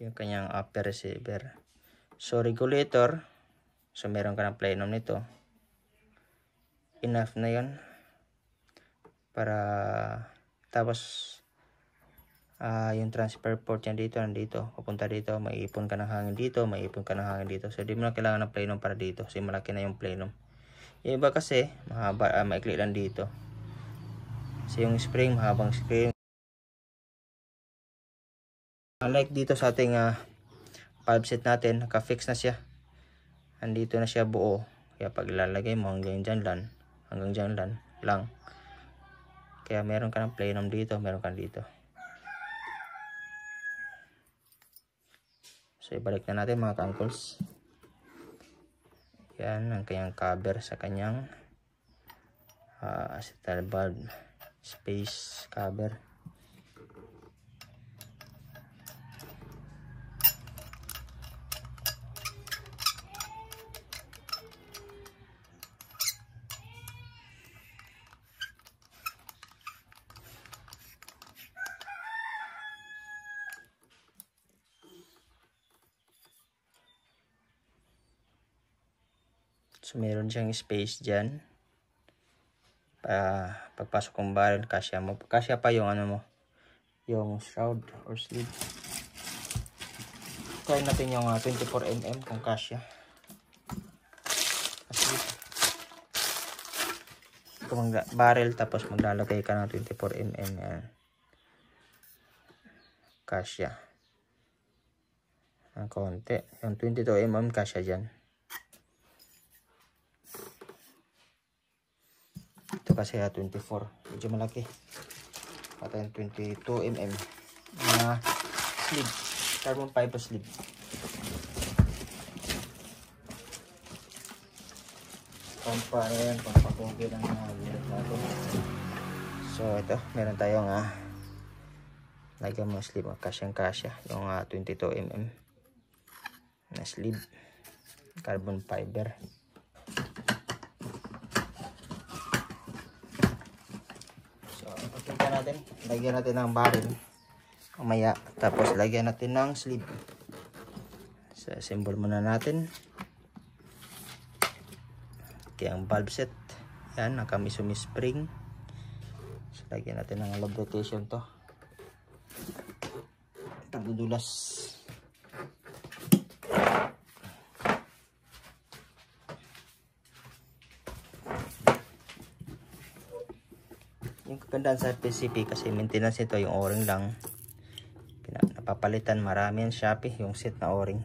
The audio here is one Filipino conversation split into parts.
yung kanyang upper receiver. So regulator, so meron ka ng plenum nito, enough na yun para, tapos yung transfer port yan dito, nandito, papunta dito, maiipon ka ng hangin dito, maiipon ka ng hangin dito. So di mo na kailangan ng plenum para dito, kasi malaki na yung plenum. Yung iba kasi mahaba, maikli lang dito. So yung spring, mahabang spring. Unlike dito sa ating valve set natin, naka-fix na siya. Andito na siya buo. Kaya pag ilalagay mo hanggang dyan lang. Kaya meron ka ng plenum dito, meron ka dito. So ibalik na natin mga ka-uncles. Yan ang kanyang cover sa kanyang acetal valve space cover. So meron siyang space dyan. Pagpasok ng barrel, kasya pa yung ano mo, yung shroud or sleeve. Try natin yung 24mm kung kasya. Kasi kung barrel tapos maglalagay ka ng 24mm, yan. Kasya. Ang konti. Yung 22mm kasya dyan. Ito kasi 24, medyo malaki. Patayin 22mm na sleeve, carbon fiber sleeve. Pampapogi lang na unit natin. So ito, meron tayong lagyan mo sleeve, kasyang kasya yung 22mm na sleeve, carbon fiber. Natin, lagyan natin ng barrel mamaya, tapos lagyan natin ng sleeve. So assemble muna natin. Okay, ang valve set yan, naka-Misumi spring. So lagyan natin ng lubrication to, pagdudulas. Yung kagandaan sa PCP kasi maintenance ito, yung o-ring lang napapalitan. Marami yan Shopee, yung set na o-ring.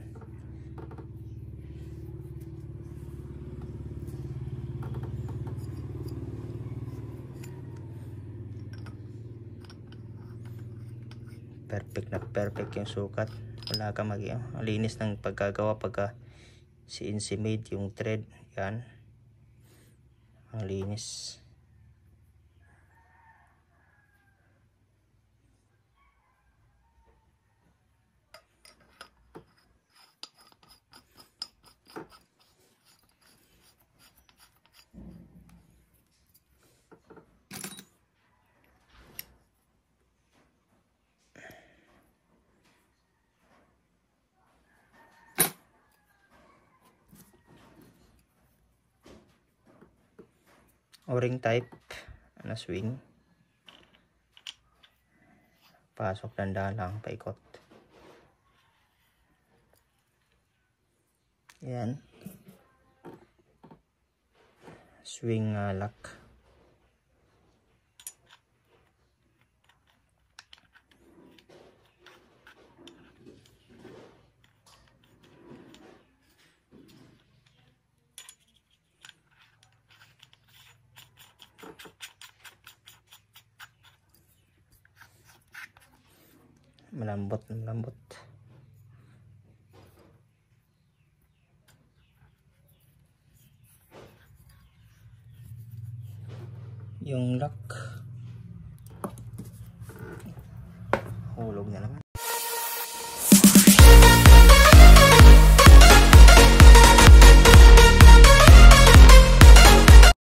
Perfect na perfect yung sukat. Wala ka ang linis ng pagkagawa pagka CNC made yung thread. Yan, ang linis. O-ring type na swing, pasok dandahan lang, paikot. Yan, swing lock. Malambot. Yung lock hulog na naman.